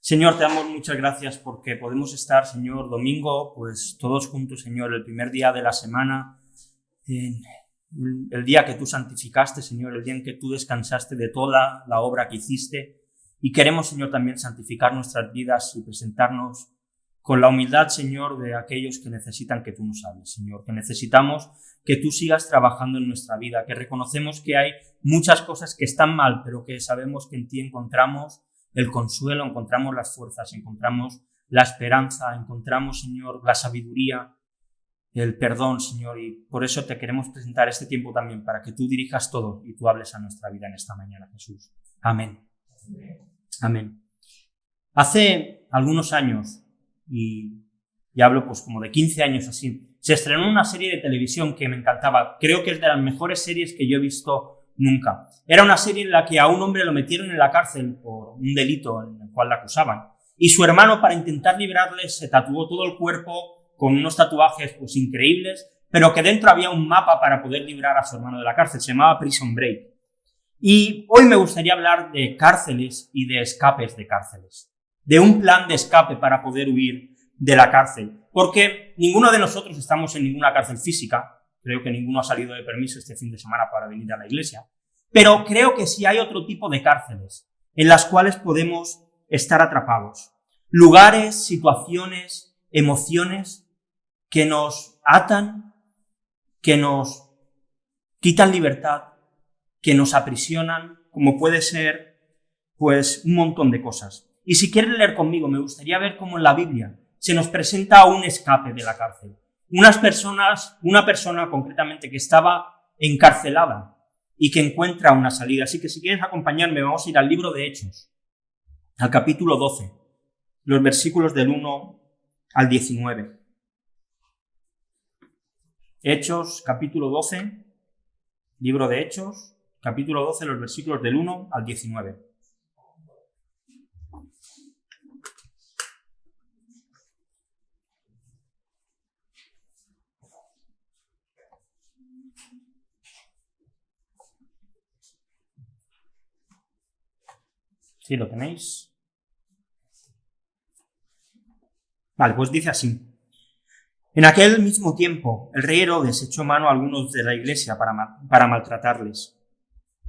Señor, te damos muchas gracias porque podemos estar, Señor, domingo, pues todos juntos, Señor, el primer día de la semana, el día que tú santificaste, Señor, el día en que tú descansaste de toda la obra que hiciste. Y queremos, Señor, también santificar nuestras vidas y presentarnos con la humildad, Señor, de aquellos que necesitan que tú nos hables, Señor, que necesitamos que tú sigas trabajando en nuestra vida, que reconocemos que hay muchas cosas que están mal, pero que sabemos que en ti encontramos el consuelo, encontramos las fuerzas, encontramos la esperanza, encontramos, Señor, la sabiduría, el perdón, Señor, y por eso te queremos presentar este tiempo también, para que tú dirijas todo y tú hables a nuestra vida en esta mañana, Jesús. Amén. Amén. Hace algunos años, y hablo pues como de 15 años así, se estrenó una serie de televisión que me encantaba. Creo que es de las mejores series que yo he visto nunca. Era una serie en la que a un hombre lo metieron en la cárcel por un delito en el cual le acusaban. Y su hermano, para intentar librarle, se tatuó todo el cuerpo con unos tatuajes pues increíbles, pero que dentro había un mapa para poder librar a su hermano de la cárcel. Se llamaba Prison Break. Y hoy me gustaría hablar de cárceles y de escapes de cárceles. De un plan de escape para poder huir de la cárcel. Porque ninguno de nosotros estamos en ninguna cárcel física. Creo que ninguno ha salido de permiso este fin de semana para venir a la iglesia. Pero creo que sí hay otro tipo de cárceles en las cuales podemos estar atrapados. Lugares, situaciones, emociones que nos atan, que nos quitan libertad, que nos aprisionan, como puede ser, pues, un montón de cosas. Y si quieren leer conmigo, me gustaría ver cómo en la Biblia se nos presenta un escape de la cárcel. Una persona concretamente que estaba encarcelada y que encuentra una salida. Así que si quieres acompañarme, vamos a ir al libro de Hechos, al capítulo 12, los versículos del 1 al 19. Hechos, capítulo 12, libro de Hechos, capítulo 12, los versículos del 1 al 19. ¿Sí lo tenéis? Vale, pues dice así. En aquel mismo tiempo, el rey Herodes echó mano a algunos de la iglesia para maltratarles.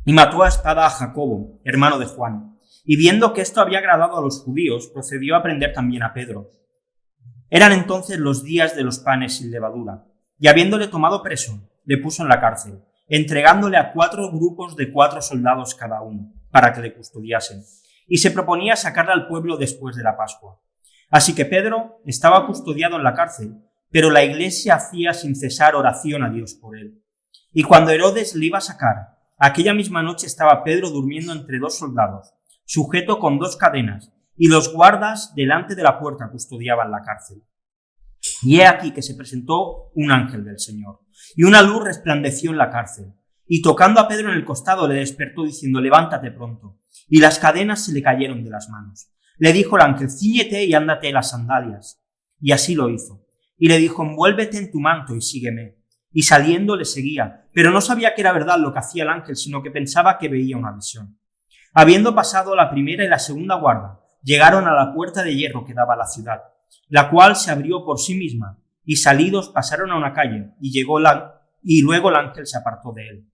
Y mató a espada a Jacobo, hermano de Juan. Y viendo que esto había agradado a los judíos, procedió a prender también a Pedro. Eran entonces los días de los panes sin levadura. Y habiéndole tomado preso, le puso en la cárcel, entregándole a 4 grupos de 4 soldados cada uno, para que le custodiasen. Y se proponía sacarle al pueblo después de la Pascua. Así que Pedro estaba custodiado en la cárcel, pero la iglesia hacía sin cesar oración a Dios por él. Y cuando Herodes le iba a sacar, aquella misma noche estaba Pedro durmiendo entre 2 soldados, sujeto con 2 cadenas, y los guardas delante de la puerta custodiaban la cárcel. Y he aquí que se presentó un ángel del Señor, y una luz resplandeció en la cárcel. Y tocando a Pedro en el costado le despertó diciendo: levántate pronto. Y las cadenas se le cayeron de las manos. Le dijo el ángel: cíñete y ándate las sandalias. Y así lo hizo. Y le dijo: envuélvete en tu manto y sígueme. Y saliendo le seguía, pero no sabía que era verdad lo que hacía el ángel, sino que pensaba que veía una visión. Habiendo pasado la primera y la segunda guarda, llegaron a la puerta de hierro que daba a la ciudad, la cual se abrió por sí misma, y salidos pasaron a una calle, y luego el ángel se apartó de él.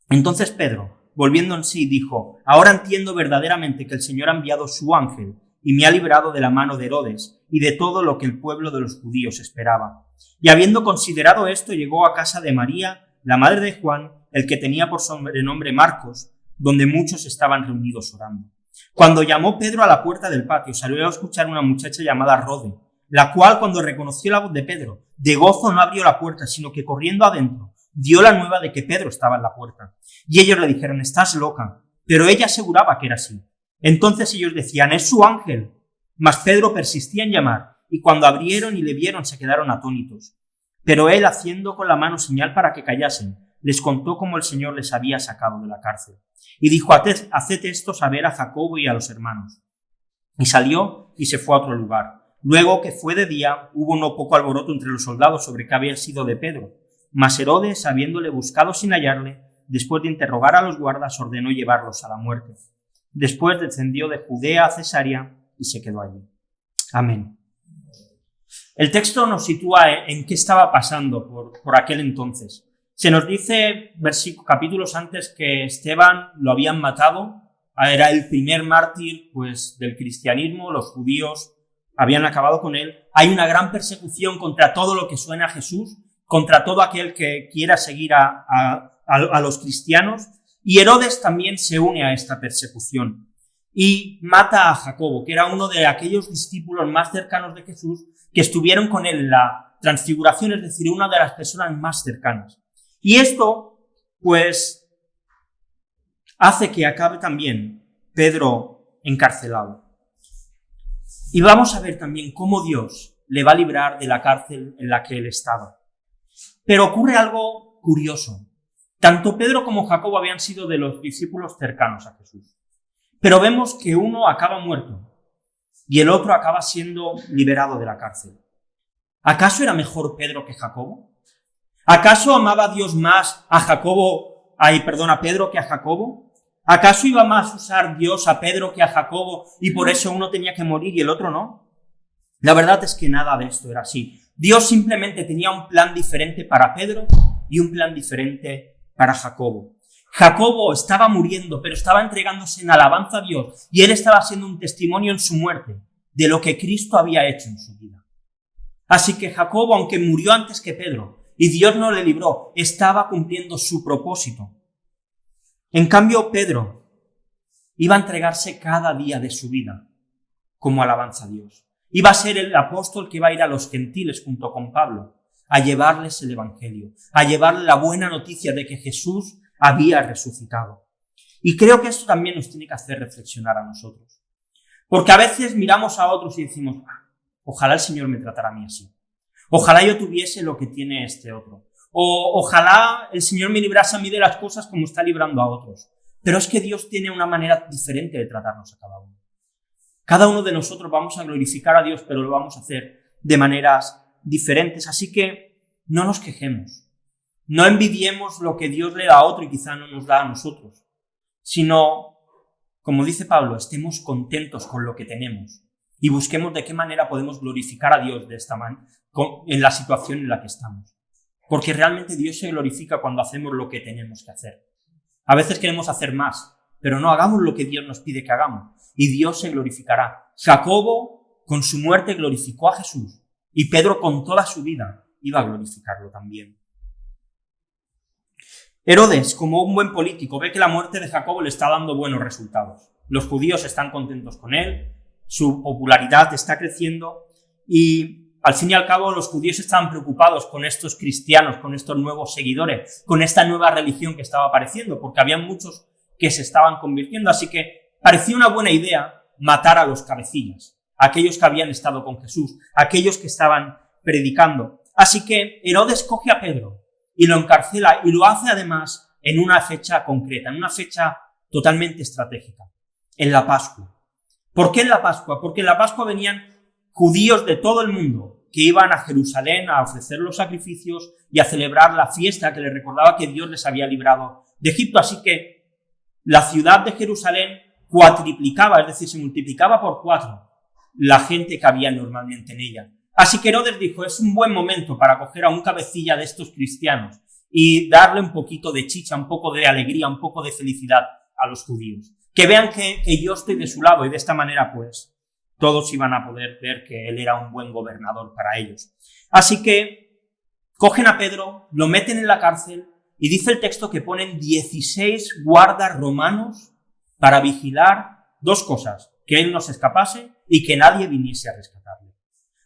Entonces Pedro, volviendo en sí, dijo: ahora entiendo verdaderamente que el Señor ha enviado su ángel y me ha librado de la mano de Herodes y de todo lo que el pueblo de los judíos esperaba. Y habiendo considerado esto, llegó a casa de María, la madre de Juan, el que tenía por sobrenombre Marcos, donde muchos estaban reunidos orando. Cuando llamó Pedro a la puerta del patio, salió a escuchar una muchacha llamada Rode, la cual, cuando reconoció la voz de Pedro, de gozo no abrió la puerta, sino que corriendo adentro, dio la nueva de que Pedro estaba en la puerta. Y ellos le dijeron: estás loca. Pero ella aseguraba que era así. Entonces ellos decían: es su ángel. Mas Pedro persistía en llamar, y cuando abrieron y le vieron se quedaron atónitos. Pero él, haciendo con la mano señal para que callasen, les contó cómo el Señor les había sacado de la cárcel. Y dijo: haced esto saber a Jacobo y a los hermanos. Y salió y se fue a otro lugar. Luego que fue de día, hubo no poco alboroto entre los soldados sobre qué había sido de Pedro. Mas Herodes, habiéndole buscado sin hallarle, después de interrogar a los guardas, ordenó llevarlos a la muerte. Después descendió de Judea a Cesarea y se quedó allí. Amén. El texto nos sitúa en qué estaba pasando por aquel entonces. Se nos dice capítulos antes que Esteban lo habían matado, era el primer mártir pues, del cristianismo, los judíos habían acabado con él. Hay una gran persecución contra todo lo que suena a Jesús, contra todo aquel que quiera seguir a los cristianos, y Herodes también se une a esta persecución y mata a Jacobo, que era uno de aquellos discípulos más cercanos de Jesús que estuvieron con él en la transfiguración, es decir, una de las personas más cercanas. Y esto, pues, hace que acabe también Pedro encarcelado. Y vamos a ver también cómo Dios le va a librar de la cárcel en la que él estaba. Pero ocurre algo curioso. Tanto Pedro como Jacobo habían sido de los discípulos cercanos a Jesús. Pero vemos que uno acaba muerto y el otro acaba siendo liberado de la cárcel. ¿Acaso era mejor Pedro que Jacobo? ¿Acaso amaba Dios más a Pedro que a Jacobo? ¿Acaso iba más a usar Dios a Pedro que a Jacobo y por eso uno tenía que morir y el otro no? La verdad es que nada de esto era así. Dios simplemente tenía un plan diferente para Pedro y un plan diferente para Jacobo. Jacobo estaba muriendo, pero estaba entregándose en alabanza a Dios y él estaba siendo un testimonio en su muerte de lo que Cristo había hecho en su vida. Así que Jacobo, aunque murió antes que Pedro y Dios no le libró, estaba cumpliendo su propósito. En cambio, Pedro iba a entregarse cada día de su vida como alabanza a Dios. Iba a ser el apóstol que iba a ir a los gentiles junto con Pablo a llevarles el evangelio, a llevarles la buena noticia de que Jesús había resucitado. Y creo que esto también nos tiene que hacer reflexionar a nosotros. Porque a veces miramos a otros y decimos, ojalá el Señor me tratara a mí así. Ojalá yo tuviese lo que tiene este otro. O ojalá el Señor me librase a mí de las cosas como está librando a otros. Pero es que Dios tiene una manera diferente de tratarnos a cada uno. Cada uno de nosotros vamos a glorificar a Dios, pero lo vamos a hacer de maneras diferentes. Así que no nos quejemos. No envidiemos lo que Dios le da a otro y quizá no nos da a nosotros. Sino, como dice Pablo, estemos contentos con lo que tenemos y busquemos de qué manera podemos glorificar a Dios en la situación en la que estamos. Porque realmente Dios se glorifica cuando hacemos lo que tenemos que hacer. A veces queremos hacer más, pero no hagamos lo que Dios nos pide que hagamos y Dios se glorificará. Jacobo con su muerte glorificó a Jesús y Pedro con toda su vida iba a glorificarlo también. Herodes, como un buen político, ve que la muerte de Jacobo le está dando buenos resultados. Los judíos están contentos con él, su popularidad está creciendo y al fin y al cabo los judíos estaban preocupados con estos cristianos, con estos nuevos seguidores, con esta nueva religión que estaba apareciendo, porque había muchos que se estaban convirtiendo, así que parecía una buena idea matar a los cabecillas, a aquellos que habían estado con Jesús, a aquellos que estaban predicando. Así que Herodes coge a Pedro y lo encarcela y lo hace además en una fecha concreta, en una fecha totalmente estratégica, en la Pascua. ¿Por qué en la Pascua? Porque en la Pascua venían judíos de todo el mundo que iban a Jerusalén a ofrecer los sacrificios y a celebrar la fiesta que les recordaba que Dios les había librado de Egipto. Así que la ciudad de Jerusalén cuatriplicaba, es decir, se multiplicaba por 4 la gente que había normalmente en ella. Así que Herodes dijo, es un buen momento para coger a un cabecilla de estos cristianos y darle un poquito de chicha, un poco de alegría, un poco de felicidad a los judíos. Que vean que yo estoy de su lado y de esta manera, pues, todos iban a poder ver que él era un buen gobernador para ellos. Así que cogen a Pedro, lo meten en la cárcel y dice el texto que ponen 16 guardas romanos para vigilar 2 cosas, que él no se escapase y que nadie viniese a rescatarle.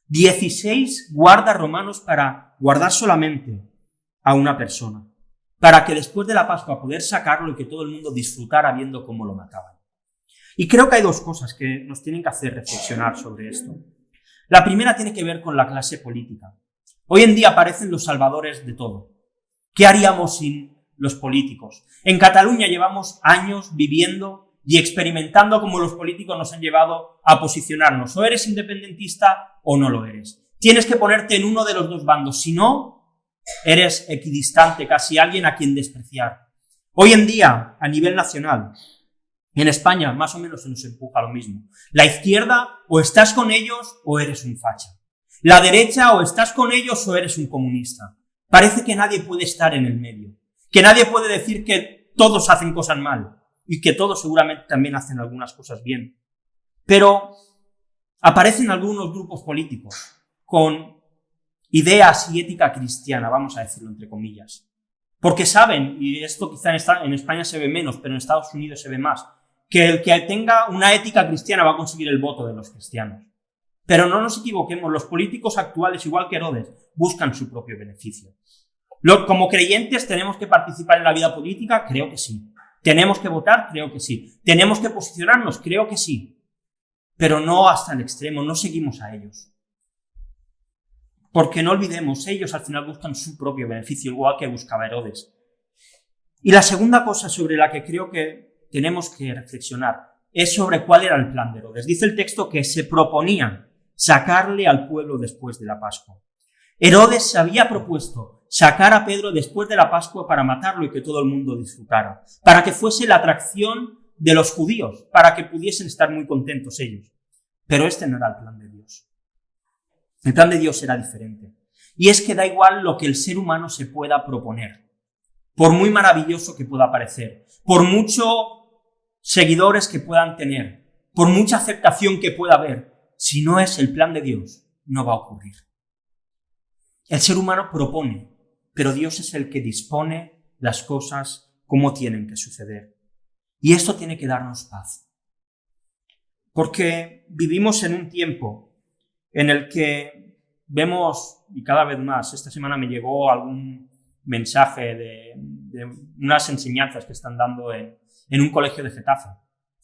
16 guardas romanos para guardar solamente a una persona, para que después de la Pascua poder sacarlo y que todo el mundo disfrutara viendo cómo lo mataban. Y creo que hay 2 cosas que nos tienen que hacer reflexionar sobre esto. La primera tiene que ver con la clase política. Hoy en día parecen los salvadores de todo. ¿Qué haríamos sin los políticos? En Cataluña llevamos años viviendo y experimentando cómo los políticos nos han llevado a posicionarnos. O eres independentista o no lo eres. Tienes que ponerte en uno de los 2 bandos. Si no, eres equidistante, casi alguien a quien despreciar. Hoy en día, a nivel nacional, En España más o menos se nos empuja lo mismo. La izquierda, o estás con ellos o eres un facha. La derecha, o estás con ellos o eres un comunista. Parece que nadie puede estar en el medio. Que nadie puede decir que todos hacen cosas mal y que todos seguramente también hacen algunas cosas bien. Pero aparecen algunos grupos políticos con ideas y ética cristiana, vamos a decirlo entre comillas. Porque saben, y esto quizá en España se ve menos, pero en Estados Unidos se ve más, que el que tenga una ética cristiana va a conseguir el voto de los cristianos. Pero no nos equivoquemos, los políticos actuales, igual que Herodes, buscan su propio beneficio. Como creyentes, ¿tenemos que participar en la vida política? Creo que sí. ¿Tenemos que votar? Creo que sí. ¿Tenemos que posicionarnos? Creo que sí. Pero no hasta el extremo, no seguimos a ellos. Porque no olvidemos, ellos al final buscan su propio beneficio, igual que buscaba Herodes. Y la segunda cosa sobre la que creo que tenemos que reflexionar es sobre cuál era el plan de Herodes. Dice el texto que se proponían sacarle al pueblo después de la Pascua. Herodes se había propuesto sacar a Pedro después de la Pascua para matarlo y que todo el mundo disfrutara, para que fuese la atracción de los judíos, para que pudiesen estar muy contentos ellos. Pero este no era el plan de Dios. El plan de Dios era diferente. Y es que da igual lo que el ser humano se pueda proponer, por muy maravilloso que pueda parecer, por muchos seguidores que puedan tener, por mucha aceptación que pueda haber, si no es el plan de Dios, no va a ocurrir. El ser humano propone, pero Dios es el que dispone las cosas como tienen que suceder. Y esto tiene que darnos paz. Porque vivimos en un tiempo en el que vemos, y cada vez más, esta semana me llegó algún mensaje de unas enseñanzas que están dando en un colegio de Getafe,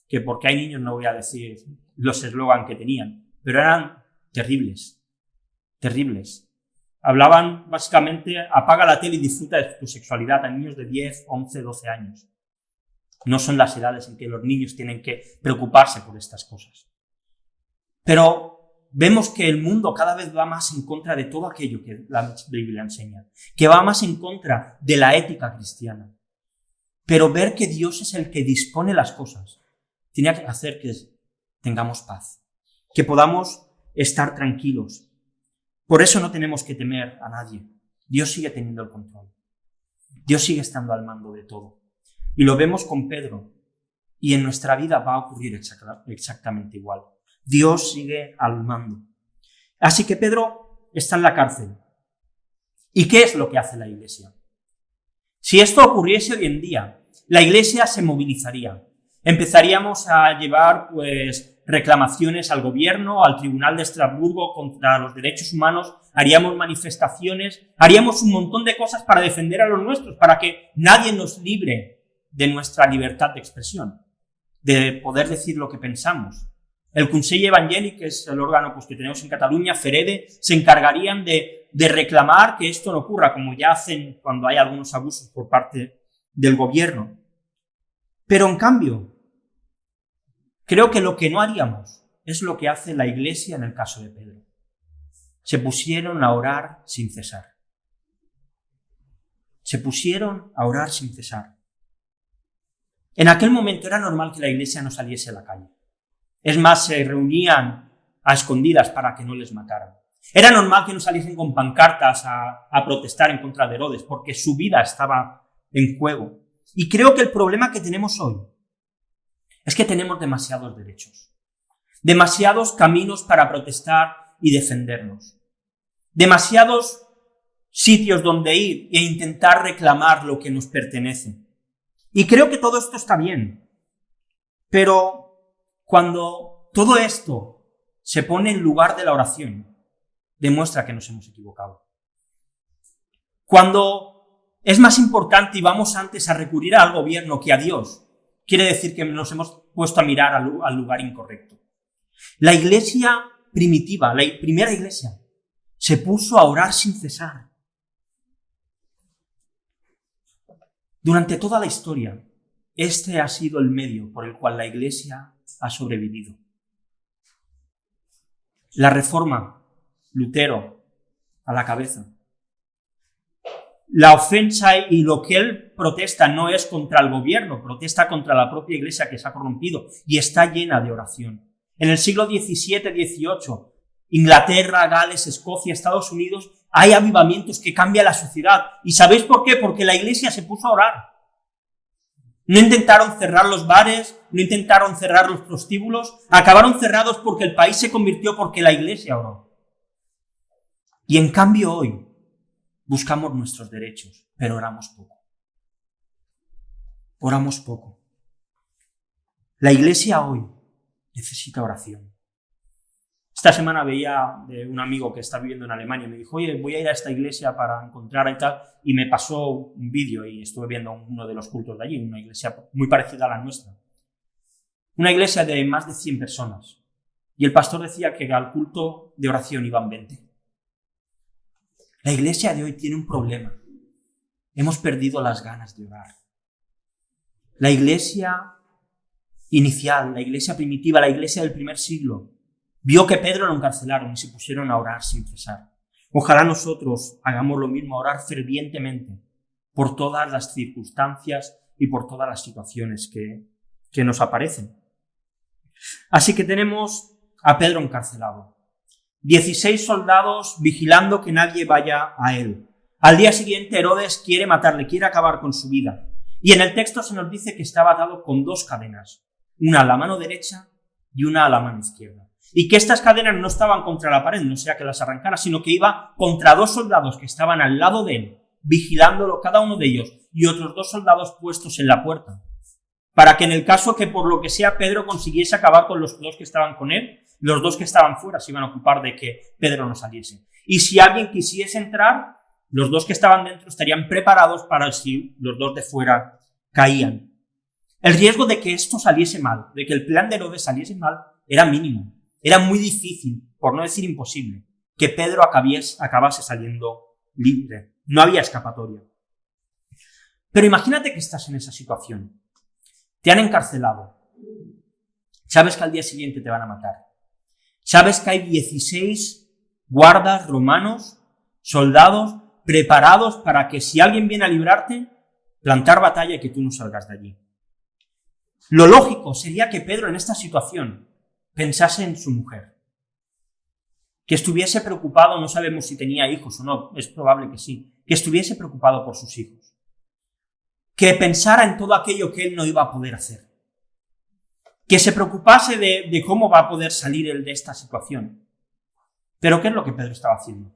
que porque hay niños no voy a decir los eslogan que tenían, pero eran terribles, terribles. Hablaban básicamente, apaga la tele y disfruta de tu sexualidad a niños de 10, 11, 12 años. No son las edades en que los niños tienen que preocuparse por estas cosas. Pero vemos que el mundo cada vez va más en contra de todo aquello que la Biblia enseña, que va más en contra de la ética cristiana. Pero ver que Dios es el que dispone las cosas tiene que hacer que tengamos paz, que podamos estar tranquilos. Por eso no tenemos que temer a nadie. Dios sigue teniendo el control. Dios sigue estando al mando de todo. Y lo vemos con Pedro. Y en nuestra vida va a ocurrir exactamente igual. Dios sigue al mando. Así que Pedro está en la cárcel. ¿Y qué es lo que hace la Iglesia? Si esto ocurriese hoy en día, la Iglesia se movilizaría. Empezaríamos a llevar, reclamaciones al gobierno, al Tribunal de Estrasburgo contra los derechos humanos, haríamos manifestaciones, haríamos un montón de cosas para defender a los nuestros, para que nadie nos libre de nuestra libertad de expresión, de poder decir lo que pensamos. El Consell Evangélic, que es el órgano que tenemos en Cataluña, Ferede, se encargarían de reclamar que esto no ocurra, como ya hacen cuando hay algunos abusos por parte del gobierno. Pero en cambio, creo que lo que no haríamos es lo que hace la Iglesia en el caso de Pedro. Se pusieron a orar sin cesar. Se pusieron a orar sin cesar. En aquel momento era normal que la Iglesia no saliese a la calle. Es más, se reunían a escondidas para que no les mataran. Era normal que no saliesen con pancartas a protestar en contra de Herodes, porque su vida estaba en juego. Y creo que el problema que tenemos hoy es que tenemos demasiados derechos, demasiados caminos para protestar y defendernos, demasiados sitios donde ir e intentar reclamar lo que nos pertenece. Y creo que todo esto está bien, pero cuando todo esto se pone en lugar de la oración, demuestra que nos hemos equivocado. Cuando es más importante y vamos antes a recurrir al gobierno que a Dios, quiere decir que nos hemos puesto a mirar al lugar incorrecto. La iglesia primitiva, la primera iglesia, se puso a orar sin cesar. Durante toda la historia, este ha sido el medio por el cual la iglesia ha sobrevivido. La Reforma, Lutero a la cabeza. la ofensa y lo que él protesta no es contra el gobierno, protesta contra la propia iglesia que se ha corrompido y está llena de oración. En el siglo XVII, XVIII, Inglaterra, Gales, Escocia, Estados Unidos, hay avivamientos que cambian la sociedad. ¿Y sabéis por qué? Porque la iglesia se puso a orar. No intentaron cerrar los bares, no intentaron cerrar los prostíbulos, acabaron cerrados porque el país se convirtió porque la iglesia oró. Y en cambio hoy buscamos nuestros derechos, pero oramos poco. Oramos poco. La iglesia hoy necesita oración. Esta semana veía de un amigo que está viviendo en Alemania y me dijo, oye, voy a ir a esta iglesia para encontrar y tal, y me pasó un vídeo y estuve viendo uno de los cultos de allí, una iglesia muy parecida a la nuestra. Una iglesia de más de 100 personas. Y el pastor decía que al culto de oración iban 20. La iglesia de hoy tiene un problema. Hemos perdido las ganas de orar. La iglesia inicial, la iglesia primitiva, la iglesia del primer siglo, vio que Pedro lo encarcelaron y se pusieron a orar sin cesar. Ojalá nosotros hagamos lo mismo, a orar fervientemente por todas las circunstancias y por todas las situaciones que nos aparecen. Así que tenemos a Pedro encarcelado. 16 soldados vigilando que nadie vaya a él. Al día siguiente Herodes quiere matarle, quiere acabar con su vida. Y en el texto se nos dice que estaba atado con 2 cadenas, una a la mano derecha y una a la mano izquierda. Y que estas cadenas no estaban contra la pared, no sea que las arrancara, sino que iba contra 2 soldados que estaban al lado de él, vigilándolo cada uno de ellos, y otros 2 soldados puestos en la puerta, para que en el caso que por lo que sea Pedro consiguiese acabar con los 2 que estaban con él, los 2 que estaban fuera se iban a ocupar de que Pedro no saliese. Y si alguien quisiese entrar, los 2 que estaban dentro estarían preparados para si los 2 de fuera caían. El riesgo de que esto saliese mal, de que el plan de Herodes saliese mal, era mínimo. Era muy difícil, por no decir imposible, que Pedro acabase saliendo libre. No había escapatoria. Pero imagínate que estás en esa situación. Te han encarcelado. Sabes que al día siguiente te van a matar. Sabes que hay 16 guardas romanos, soldados, preparados para que si alguien viene a librarte, plantar batalla y que tú no salgas de allí. Lo lógico sería que Pedro en esta situación pensase en su mujer. Que estuviese preocupado, no sabemos si tenía hijos o no, es probable que sí, que estuviese preocupado por sus hijos. Que pensara en todo aquello que él no iba a poder hacer. Que se preocupase de cómo va a poder salir él de esta situación. Pero ¿qué es lo que Pedro estaba haciendo?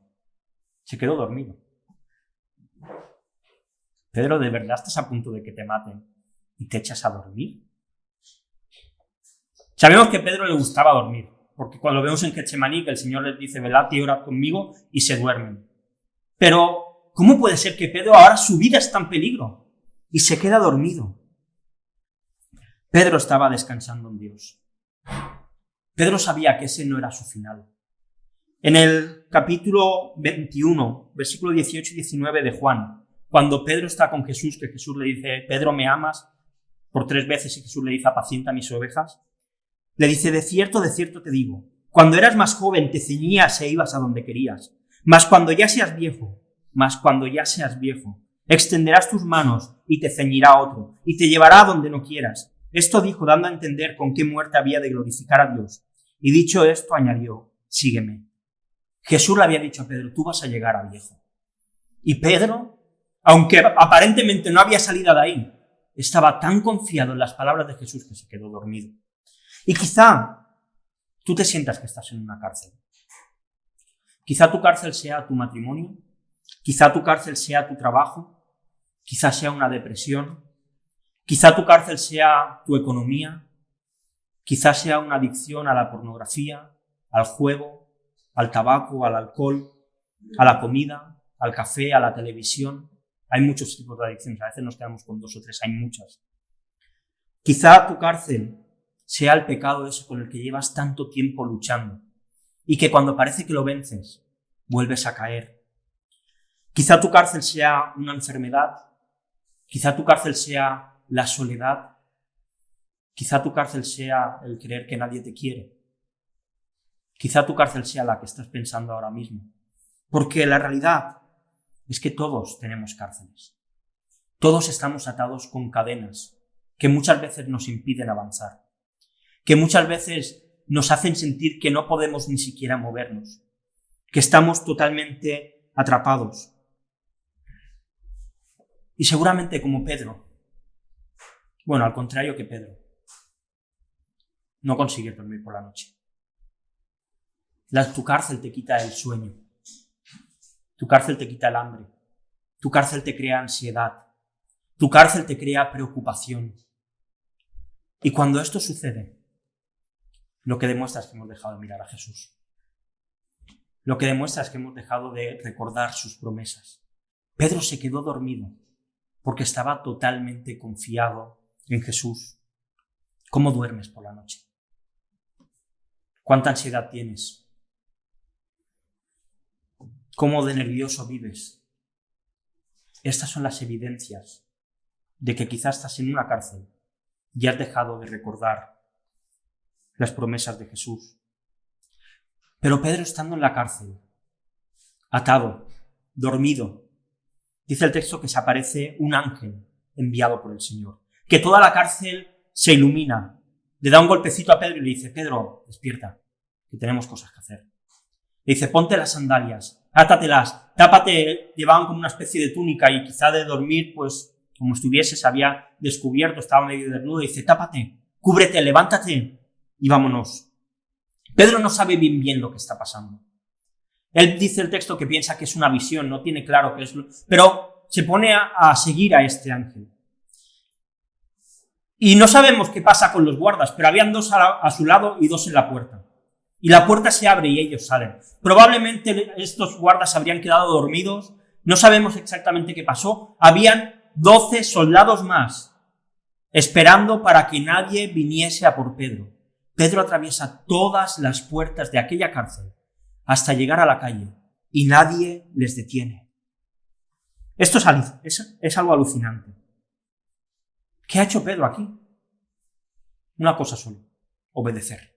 Se quedó dormido. Pedro, ¿de verdad estás a punto de que te maten y te echas a dormir? Sabemos que a Pedro le gustaba dormir, porque cuando vemos en Getsemaní que el Señor les dice, velad y orad conmigo, y se duermen. Pero, ¿cómo puede ser que Pedro ahora su vida está en peligro y se queda dormido? Pedro estaba descansando en Dios. Pedro sabía que ese no era su final. En el capítulo 21, versículo 18 y 19 de Juan, cuando Pedro está con Jesús, que Jesús le dice, Pedro, ¿me amas? Por 3 veces y Jesús le dice, apacienta mis ovejas. Le dice, de cierto te digo, cuando eras más joven te ceñías e ibas a donde querías, mas cuando ya seas viejo, extenderás tus manos y te ceñirá otro, y te llevará a donde no quieras. Esto dijo dando a entender con qué muerte había de glorificar a Dios. Y dicho esto añadió, sígueme. Jesús le había dicho a Pedro, tú vas a llegar a viejo. Y Pedro, aunque aparentemente no había salida de ahí, estaba tan confiado en las palabras de Jesús que se quedó dormido. Y quizá tú te sientas que estás en una cárcel. Quizá tu cárcel sea tu matrimonio, quizá tu cárcel sea tu trabajo, quizá sea una depresión, quizá tu cárcel sea tu economía, quizá sea una adicción a la pornografía, al juego, al tabaco, al alcohol, a la comida, al café, a la televisión. Hay muchos tipos de adicciones, a veces nos quedamos con 2 o 3, hay muchas. Quizá tu cárcel sea el pecado ese con el que llevas tanto tiempo luchando y que cuando parece que lo vences, vuelves a caer. Quizá tu cárcel sea una enfermedad, quizá tu cárcel sea la soledad, quizá tu cárcel sea el creer que nadie te quiere, quizá tu cárcel sea la que estás pensando ahora mismo. Porque la realidad es que todos tenemos cárceles. Todos estamos atados con cadenas que muchas veces nos impiden avanzar, que muchas veces nos hacen sentir que no podemos ni siquiera movernos, que estamos totalmente atrapados. Y seguramente como Pedro, bueno, al contrario que Pedro, no consigues dormir por la noche. Tu cárcel te quita el sueño, tu cárcel te quita el hambre, tu cárcel te crea ansiedad, tu cárcel te crea preocupación. Y cuando esto sucede, lo que demuestra es que hemos dejado de mirar a Jesús. Lo que demuestra es que hemos dejado de recordar sus promesas. Pedro se quedó dormido porque estaba totalmente confiado en Jesús. ¿Cómo duermes por la noche? ¿Cuánta ansiedad tienes? ¿Cómo de nervioso vives? Estas son las evidencias de que quizás estás en una cárcel y has dejado de recordar las promesas de Jesús. Pero Pedro, estando en la cárcel, atado, dormido, dice el texto que se aparece un ángel enviado por el Señor, que toda la cárcel se ilumina, le da un golpecito a Pedro y le dice: Pedro, despierta, que tenemos cosas que hacer. Le dice: ponte las sandalias, átatelas, tápate. Llevaban como una especie de túnica y quizá de dormir, pues como estuviese, se había descubierto, estaba medio desnudo. Dice: tápate, cúbrete, levántate y vámonos. Pedro no sabe bien lo que está pasando. Él dice el texto que piensa que es una visión, no tiene claro qué es, pero se pone a seguir a este ángel. Y no sabemos qué pasa con los guardas, pero habían dos a su lado y dos en la puerta. Y la puerta se abre y ellos salen. Probablemente estos guardas habrían quedado dormidos, no sabemos exactamente qué pasó. Habían 12 soldados más esperando para que nadie viniese a por Pedro. Pedro atraviesa todas las puertas de aquella cárcel hasta llegar a la calle y nadie les detiene. Esto es algo alucinante. ¿Qué ha hecho Pedro aquí? Una cosa solo: obedecer.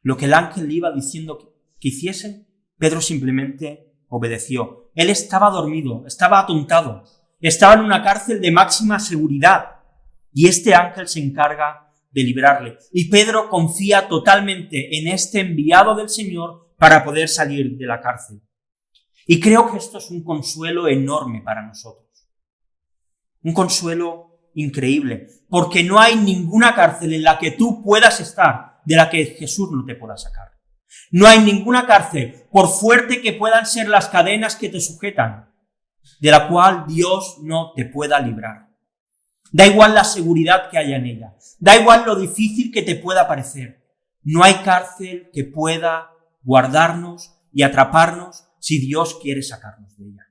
Lo que el ángel le iba diciendo que hiciese, Pedro simplemente obedeció. Él estaba dormido, estaba atontado, estaba en una cárcel de máxima seguridad y este ángel se encarga de librarle. Y Pedro confía totalmente en este enviado del Señor para poder salir de la cárcel. Y creo que esto es un consuelo enorme para nosotros. Un consuelo increíble, porque no hay ninguna cárcel en la que tú puedas estar de la que Jesús no te pueda sacar. No hay ninguna cárcel, por fuerte que puedan ser las cadenas que te sujetan, de la cual Dios no te pueda librar. Da igual la seguridad que haya en ella, da igual lo difícil que te pueda parecer. No hay cárcel que pueda guardarnos y atraparnos si Dios quiere sacarnos de ella.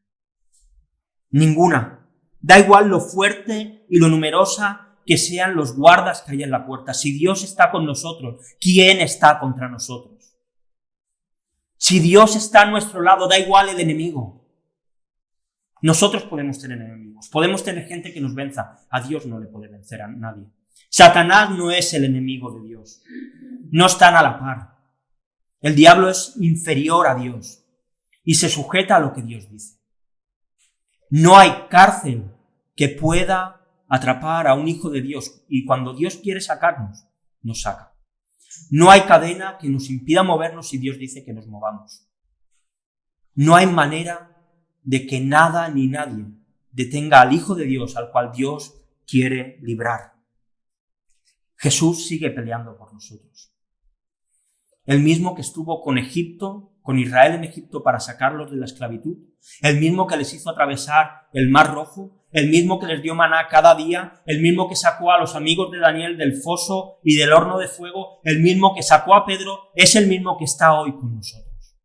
Ninguna. Da igual lo fuerte y lo numerosa que sean los guardas que hay en la puerta. Si Dios está con nosotros, ¿quién está contra nosotros? Si Dios está a nuestro lado, da igual el enemigo. Nosotros podemos tener enemigos, podemos tener gente que nos venza. A Dios no le puede vencer a nadie. Satanás no es el enemigo de Dios. No están a la par. El diablo es inferior a Dios y se sujeta a lo que Dios dice. No hay cárcel que pueda atrapar a un hijo de Dios y cuando Dios quiere sacarnos, nos saca. No hay cadena que nos impida movernos si Dios dice que nos movamos. No hay manera de que nada ni nadie detenga al Hijo de Dios al cual Dios quiere librar. Jesús sigue peleando por nosotros. El mismo que estuvo con Israel en Egipto para sacarlos de la esclavitud, el mismo que les hizo atravesar el Mar Rojo, el mismo que les dio maná cada día, el mismo que sacó a los amigos de Daniel del foso y del horno de fuego, el mismo que sacó a Pedro, es el mismo que está hoy con nosotros.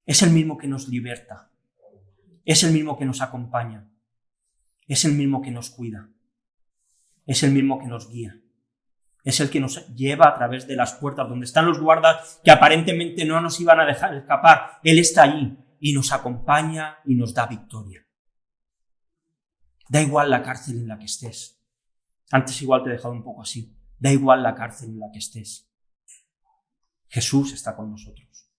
Es el mismo que nos liberta, es el mismo que nos acompaña, es el mismo que nos cuida, es el mismo que nos guía. Es el que nos lleva a través de las puertas donde están los guardas que aparentemente no nos iban a dejar escapar. Él está allí y nos acompaña y nos da victoria. Da igual la cárcel en la que estés. Antes igual te he dejado un poco así. Da igual la cárcel en la que estés. Jesús está con nosotros.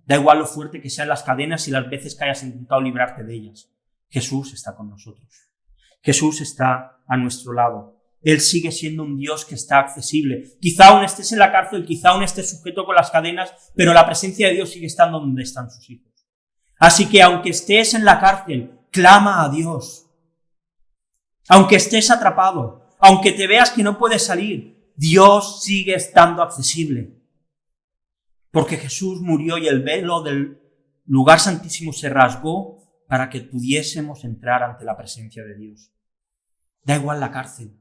Da igual lo fuerte que sean las cadenas y las veces que hayas intentado librarte de ellas. Jesús está con nosotros. Jesús está a nuestro lado. Él sigue siendo un Dios que está accesible. Quizá aún estés en la cárcel, quizá aún estés sujeto con las cadenas, pero la presencia de Dios sigue estando donde están sus hijos. Así que aunque estés en la cárcel, clama a Dios. Aunque estés atrapado, aunque te veas que no puedes salir, Dios sigue estando accesible. Porque Jesús murió y el velo del lugar santísimo se rasgó para que pudiésemos entrar ante la presencia de Dios. Da igual la cárcel.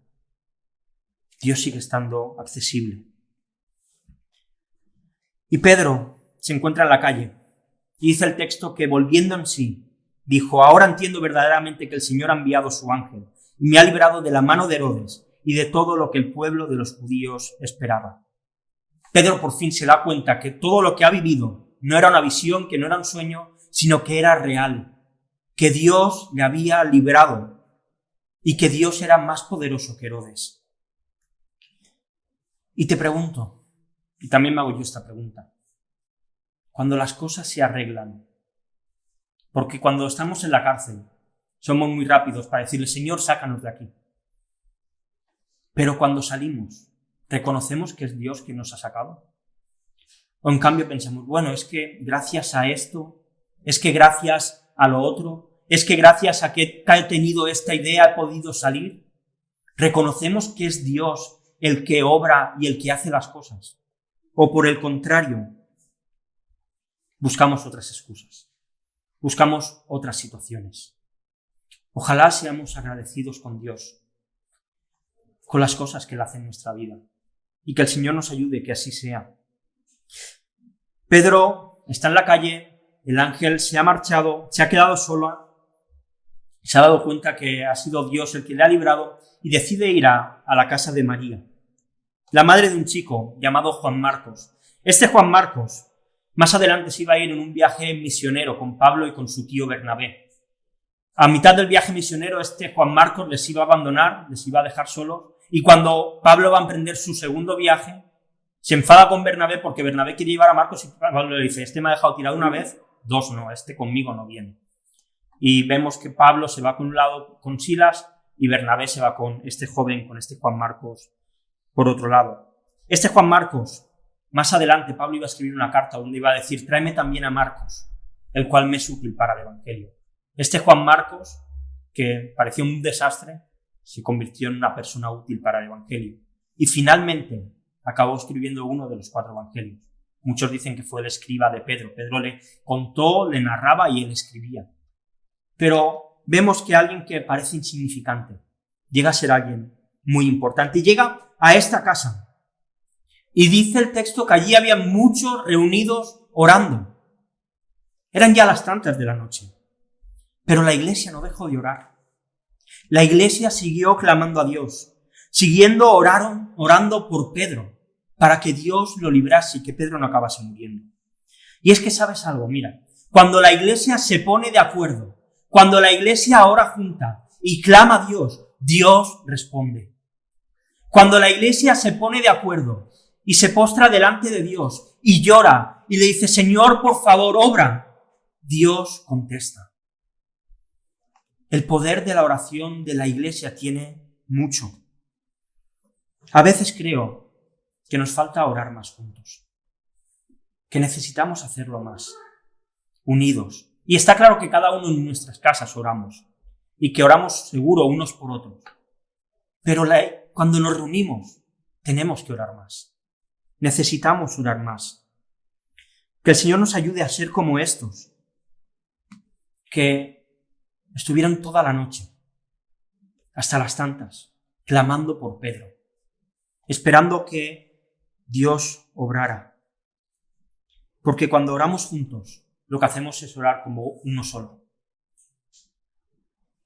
Dios sigue estando accesible. Y Pedro se encuentra en la calle y dice el texto que volviendo en sí, dijo: ahora entiendo verdaderamente que el Señor ha enviado su ángel y me ha librado de la mano de Herodes y de todo lo que el pueblo de los judíos esperaba. Pedro por fin se da cuenta que todo lo que ha vivido no era una visión, que no era un sueño, sino que era real, que Dios le había librado y que Dios era más poderoso que Herodes. Y te pregunto, y también me hago yo esta pregunta, cuando las cosas se arreglan, porque cuando estamos en la cárcel somos muy rápidos para decirle: Señor, sácanos de aquí. Pero cuando salimos, ¿reconocemos que es Dios quien nos ha sacado? O en cambio pensamos: bueno, es que gracias a esto, es que gracias a lo otro, es que gracias a que he tenido esta idea he podido salir. ¿Reconocemos que es Dios el que obra y el que hace las cosas? O por el contrario, buscamos otras excusas, buscamos otras situaciones. Ojalá seamos agradecidos con Dios, con las cosas que Él hace en nuestra vida, y que el Señor nos ayude que así sea. Pedro está en la calle, el ángel se ha marchado, se ha quedado solo, se ha dado cuenta que ha sido Dios el que le ha librado y decide ir a la casa de María, la madre de un chico llamado Juan Marcos. Este Juan Marcos más adelante se iba a ir en un viaje misionero con Pablo y con su tío Bernabé. A mitad del viaje misionero, este Juan Marcos les iba a abandonar, les iba a dejar solos, y cuando Pablo va a emprender su segundo viaje, se enfada con Bernabé porque Bernabé quiere llevar a Marcos y Pablo le dice: este me ha dejado tirado una vez, dos no, este conmigo no viene. Y vemos que Pablo se va con un lado con Silas y Bernabé se va con este joven, con este Juan Marcos, por otro lado. Este Juan Marcos, más adelante Pablo iba a escribir una carta donde iba a decir: tráeme también a Marcos, el cual me es útil para el Evangelio. Este Juan Marcos, que parecía un desastre, se convirtió en una persona útil para el Evangelio. Y finalmente acabó escribiendo uno de los 4 Evangelios. Muchos dicen que fue el escriba de Pedro. Pedro le contó, le narraba y él escribía. Pero vemos que alguien que parece insignificante llega a ser alguien muy importante. Y llega a esta casa. Y dice el texto que allí había muchos reunidos orando. Eran ya las tantas de la noche. Pero la iglesia no dejó de orar. La iglesia siguió clamando a Dios. Orando por Pedro, para que Dios lo librase y que Pedro no acabase muriendo. Y es que sabes algo, mira, cuando la iglesia se pone de acuerdo, cuando la iglesia ora junta y clama a Dios, Dios responde. Cuando la iglesia se pone de acuerdo y se postra delante de Dios y llora y le dice: Señor, por favor, obra, Dios contesta. El poder de la oración de la iglesia tiene mucho. A veces creo que nos falta orar más juntos, que necesitamos hacerlo más, unidos. Y está claro que cada uno en nuestras casas oramos, y que oramos seguro unos por otros. Pero cuando nos reunimos, tenemos que orar más. Necesitamos orar más. Que el Señor nos ayude a ser como estos, que estuvieron toda la noche, hasta las tantas, clamando por Pedro, esperando que Dios obrara. Porque cuando oramos juntos, lo que hacemos es orar como uno solo.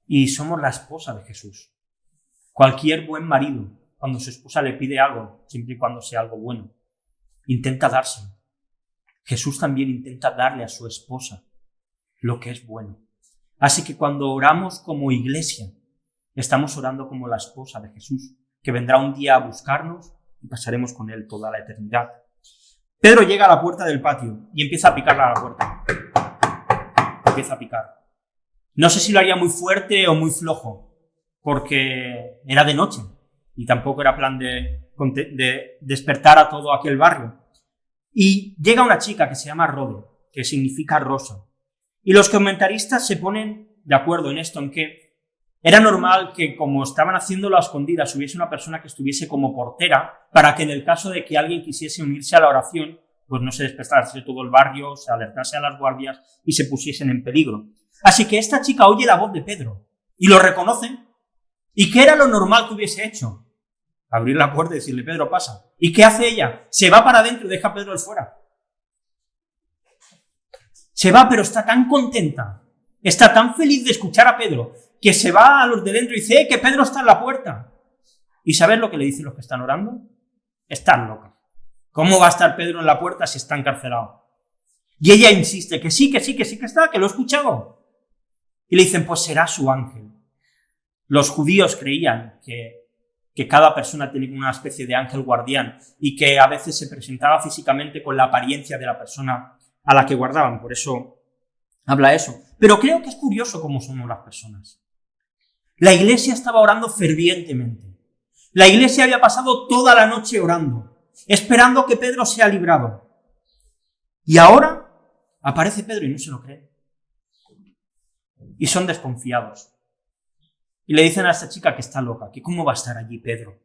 Y somos la esposa de Jesús. Cualquier buen marido, cuando su esposa le pide algo, siempre y cuando sea algo bueno, intenta dárselo. Jesús también intenta darle a su esposa lo que es bueno. Así que cuando oramos como iglesia, estamos orando como la esposa de Jesús, que vendrá un día a buscarnos y pasaremos con Él toda la eternidad. Pedro llega a la puerta del patio y empieza a picarle a la puerta. Empieza a picar. No sé si lo haría muy fuerte o muy flojo, porque era de noche y tampoco era plan de despertar a todo aquel barrio. Y llega una chica que se llama Rode, que significa rosa. Y los comentaristas se ponen de acuerdo en esto, en que era normal que, como estaban haciéndolo a escondidas, hubiese una persona que estuviese como portera para que en el caso de que alguien quisiese unirse a la oración, pues no se despertase todo el barrio, se alertase a las guardias y se pusiesen en peligro. Así que esta chica oye la voz de Pedro y lo reconoce. ¿Y qué era lo normal que hubiese hecho? Abrir la puerta y decirle: Pedro, pasa. ¿Y qué hace ella? Se va para adentro y deja a Pedro al fuera. Se va, pero está tan contenta, está tan feliz de escuchar a Pedro, que se va a los de dentro y dice: que Pedro está en la puerta. ¿Y sabes lo que le dicen los que están orando? Están loca. ¿Cómo va a estar Pedro en la puerta si está encarcelado? Y ella insiste que sí está, que lo he escuchado. Y le dicen: pues será su ángel. Los judíos creían que cada persona tenía una especie de ángel guardián y que a veces se presentaba físicamente con la apariencia de la persona a la que guardaban. Por eso habla eso. Pero creo que es curioso cómo somos las personas. La iglesia estaba orando fervientemente. La iglesia había pasado toda la noche orando, esperando que Pedro sea librado. Y ahora aparece Pedro y no se lo cree. Y son desconfiados. Y le dicen a esta chica que está loca, que cómo va a estar allí Pedro.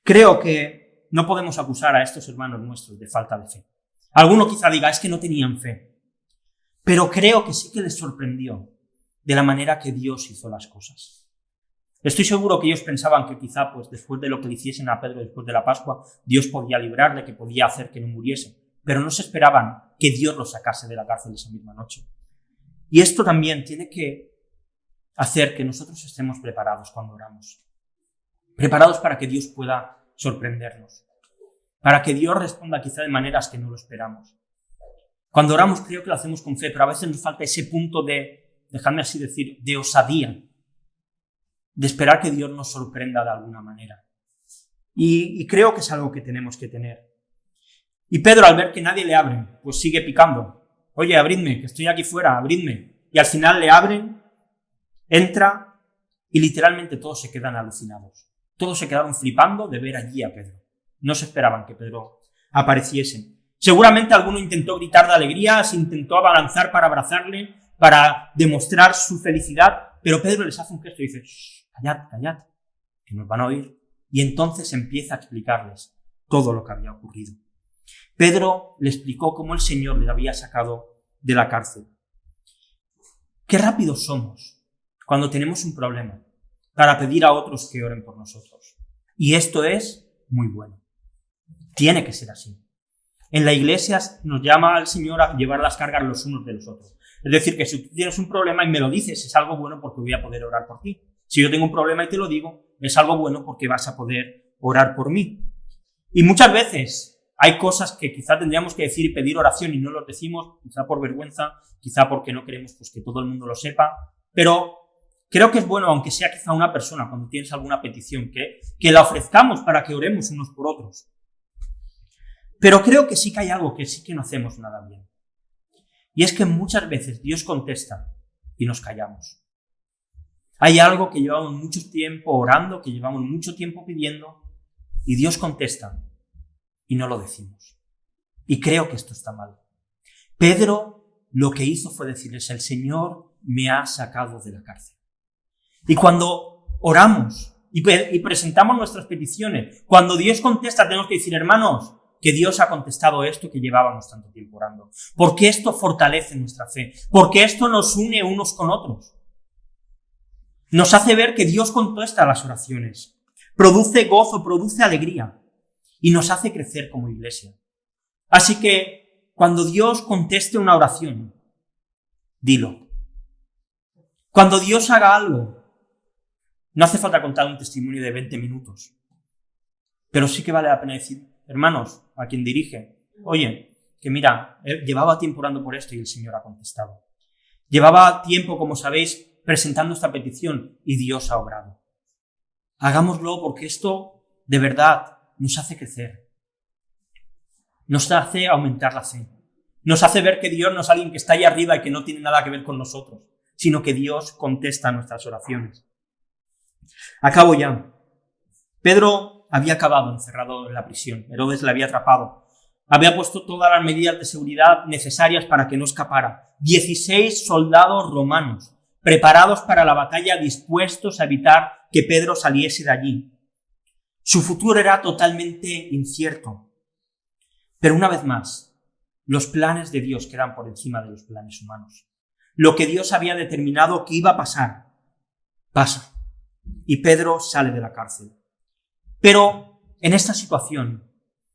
Creo que no podemos acusar a estos hermanos nuestros de falta de fe. Alguno quizá diga: es que no tenían fe. Pero creo que sí que les sorprendió de la manera que Dios hizo las cosas. Estoy seguro que ellos pensaban que quizá, pues después de lo que le hiciesen a Pedro después de la Pascua, Dios podía librarle, que podía hacer que no muriese. Pero no se esperaban que Dios lo sacase de la cárcel esa misma noche. Y esto también tiene que hacer que nosotros estemos preparados cuando oramos. Preparados para que Dios pueda sorprendernos. Para que Dios responda quizá de maneras que no lo esperamos. Cuando oramos creo que lo hacemos con fe, pero a veces nos falta ese punto de, dejadme así decir, de osadía. De esperar que Dios nos sorprenda de alguna manera. Y creo que es algo que tenemos que tener. Y Pedro, al ver que nadie le abre, pues sigue picando. Oye, abridme, que estoy aquí fuera, abridme. Y al final le abren, entra y literalmente todos se quedan alucinados. Todos se quedaron flipando de ver allí a Pedro. No se esperaban que Pedro apareciese. Seguramente alguno intentó gritar de alegría, se intentó abalanzar para abrazarle, para demostrar su felicidad, pero Pedro les hace un gesto y dice: callad, que nos van a oír. Y entonces empieza a explicarles todo lo que había ocurrido. Pedro le explicó cómo el Señor le había sacado de la cárcel. Qué rápidos somos cuando tenemos un problema para pedir a otros que oren por nosotros. Y esto es muy bueno. Tiene que ser así. En la iglesia nos llama al Señor a llevar las cargas los unos de los otros. Es decir, que si tú tienes un problema y me lo dices, es algo bueno porque voy a poder orar por ti. Si yo tengo un problema y te lo digo, es algo bueno porque vas a poder orar por mí. Y muchas veces hay cosas que quizá tendríamos que decir y pedir oración y no lo decimos, quizá por vergüenza, quizá porque no queremos pues, que todo el mundo lo sepa, pero creo que es bueno, aunque sea quizá una persona, cuando tienes alguna petición, que la ofrezcamos para que oremos unos por otros. Pero creo que sí que hay algo que sí que no hacemos nada bien. Y es que muchas veces Dios contesta y nos callamos. Hay algo que llevamos mucho tiempo orando, que llevamos mucho tiempo pidiendo, y Dios contesta y no lo decimos. Y creo que esto está mal. Pedro lo que hizo fue decirles: el Señor me ha sacado de la cárcel. Y cuando oramos y presentamos nuestras peticiones, cuando Dios contesta, tenemos que decir: hermanos, que Dios ha contestado esto que llevábamos tanto tiempo orando. Porque esto fortalece nuestra fe. Porque esto nos une unos con otros. Nos hace ver que Dios contesta las oraciones. Produce gozo, produce alegría. Y nos hace crecer como iglesia. Así que, cuando Dios conteste una oración, dilo. Cuando Dios haga algo, no hace falta contar un testimonio de 20 minutos. Pero sí que vale la pena decir: hermanos, a quien dirige, oye, que mira, llevaba tiempo orando por esto y el Señor ha contestado. Llevaba tiempo, como sabéis, presentando esta petición y Dios ha obrado. Hagámoslo porque esto, de verdad, nos hace crecer. nos hace aumentar la fe. Nos hace ver que Dios no es alguien que está ahí arriba y que no tiene nada que ver con nosotros, sino que Dios contesta nuestras oraciones. Acabo ya. Pedro había acabado encerrado en la prisión. Herodes le había atrapado. Había puesto todas las medidas de seguridad necesarias para que no escapara. 16 soldados romanos, preparados para la batalla, dispuestos a evitar que Pedro saliese de allí. Su futuro era totalmente incierto. Pero una vez más, los planes de Dios quedan por encima de los planes humanos. Lo que Dios había determinado que iba a pasar, pasa. Y Pedro sale de la cárcel. Pero en esta situación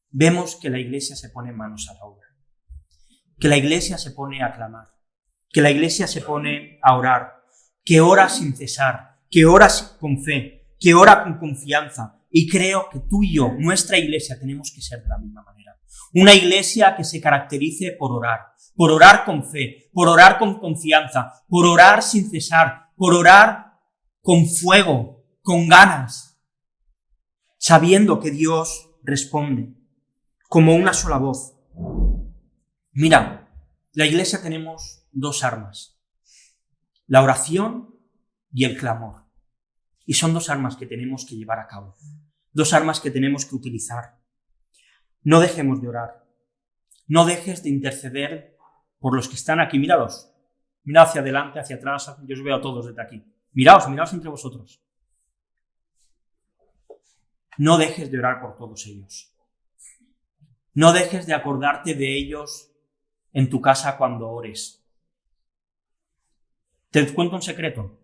vemos que la iglesia se pone manos a la obra. Que la iglesia se pone a clamar. Que la iglesia se pone a orar. Que ora sin cesar. Que ora con fe. Que ora con confianza. Y creo que tú y yo, nuestra iglesia, tenemos que ser de la misma manera. Una iglesia que se caracterice por orar con fe, por orar con confianza, por orar sin cesar, por orar con fuego, con ganas, sabiendo que Dios responde como una sola voz. Mira, la iglesia tenemos dos armas, la oración y el clamor. Y son dos armas que tenemos que llevar a cabo, dos armas que tenemos que utilizar. No dejemos de orar, no dejes de interceder por los que están aquí. Míralos, mirad hacia adelante, hacia atrás, yo os veo a todos desde aquí. Miraos entre vosotros. No dejes de orar por todos ellos. No dejes de acordarte de ellos en tu casa cuando ores. Te cuento un secreto.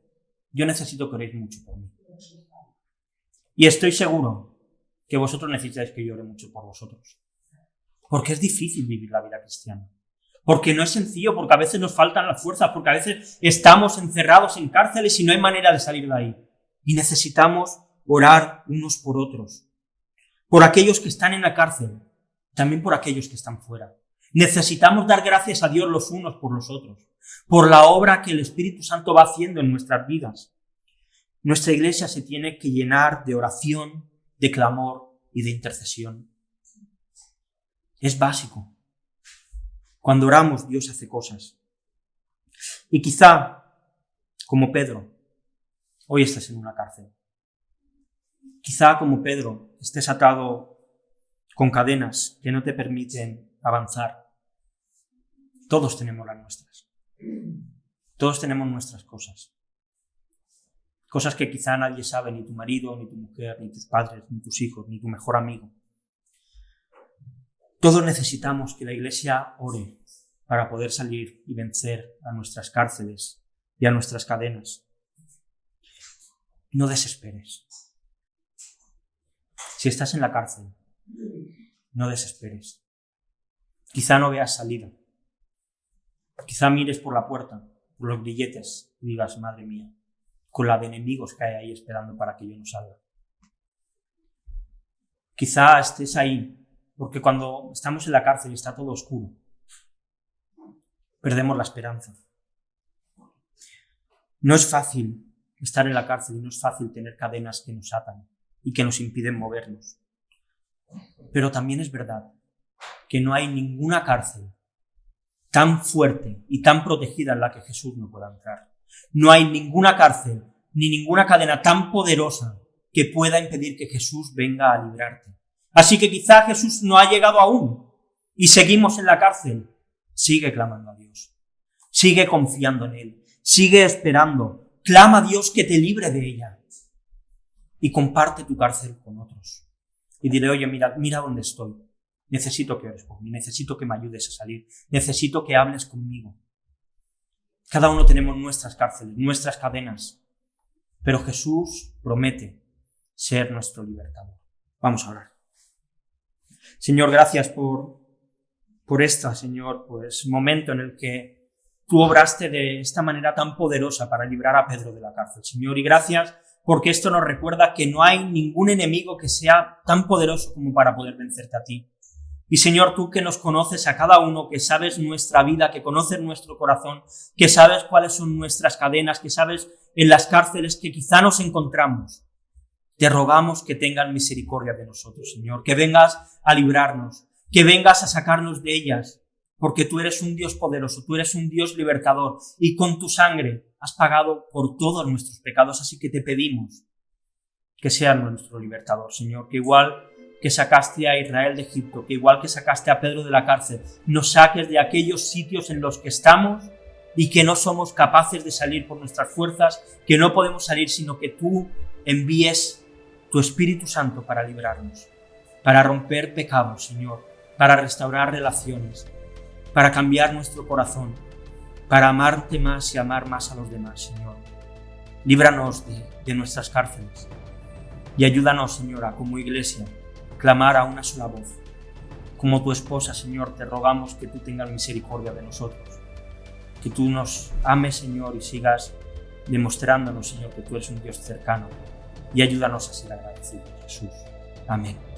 Yo necesito que oréis mucho por mí. Y estoy seguro que vosotros necesitáis que yo ore mucho por vosotros. Porque es difícil vivir la vida cristiana. Porque no es sencillo, porque a veces nos faltan las fuerzas, porque a veces estamos encerrados en cárceles y no hay manera de salir de ahí. Y necesitamos orar unos por otros. Por aquellos que están en la cárcel, también por aquellos que están fuera. Necesitamos dar gracias a Dios los unos por los otros, por la obra que el Espíritu Santo va haciendo en nuestras vidas. Nuestra iglesia se tiene que llenar de oración, de clamor y de intercesión. Es básico. Cuando oramos, Dios hace cosas. Y quizá, como Pedro, hoy estés en una cárcel. Quizá, como Pedro, estés atado con cadenas que no te permiten avanzar. Todos tenemos las nuestras. Todos tenemos nuestras cosas. Cosas que quizá nadie sabe, ni tu marido, ni tu mujer, ni tus padres, ni tus hijos, ni tu mejor amigo. Todos necesitamos que la iglesia ore para poder salir y vencer a nuestras cárceles y a nuestras cadenas. No desesperes. Si estás en la cárcel, no desesperes. Quizá no veas salida. Quizá mires por la puerta, por los grilletes, y digas, madre mía, con la de enemigos que hay ahí esperando para que yo no salga. Quizá estés ahí, porque cuando estamos en la cárcel y está todo oscuro, perdemos la esperanza. No es fácil estar en la cárcel y no es fácil tener cadenas que nos atan y que nos impiden movernos. Pero también es verdad que no hay ninguna cárcel tan fuerte y tan protegida en la que Jesús no pueda entrar. No hay ninguna cárcel ni ninguna cadena tan poderosa que pueda impedir que Jesús venga a librarte. Así que quizá Jesús no ha llegado aún y seguimos en la cárcel. Sigue clamando a Dios. Sigue confiando en Él. Sigue esperando. Clama a Dios que te libre de ella. Y comparte tu cárcel con otros. Y dile, oye, mira dónde estoy. Necesito que ores por mí. Necesito que me ayudes a salir. Necesito que hables conmigo. Cada uno tenemos nuestras cárceles, nuestras cadenas. Pero Jesús promete ser nuestro libertador. Vamos a orar. Señor, gracias por esta, Señor, pues momento en el que tú obraste de esta manera tan poderosa para librar a Pedro de la cárcel, Señor. Y gracias porque esto nos recuerda que no hay ningún enemigo que sea tan poderoso como para poder vencerte a ti. Y Señor, tú que nos conoces a cada uno, que sabes nuestra vida, que conoces nuestro corazón, que sabes cuáles son nuestras cadenas, que sabes en las cárceles que quizá nos encontramos, te rogamos que tengas misericordia de nosotros, Señor, que vengas a librarnos, que vengas a sacarnos de ellas, porque tú eres un Dios poderoso, tú eres un Dios libertador, y con tu sangre has pagado por todos nuestros pecados, así que te pedimos que seas nuestro libertador, Señor, que igual que sacaste a Israel de Egipto, que igual que sacaste a Pedro de la cárcel, nos saques de aquellos sitios en los que estamos y que no somos capaces de salir por nuestras fuerzas, que no podemos salir, sino que tú envíes tu Espíritu Santo para librarnos, para romper pecados, Señor, para restaurar relaciones, para cambiar nuestro corazón, para amarte más y amar más a los demás, Señor. Líbranos de nuestras cárceles y ayúdanos, Señora, como iglesia, clamar a una sola voz. Como tu esposa, Señor, te rogamos que tú tengas misericordia de nosotros, que tú nos ames, Señor, y sigas demostrándonos, Señor, que tú eres un Dios cercano, y ayúdanos a ser agradecidos, Jesús. Amén.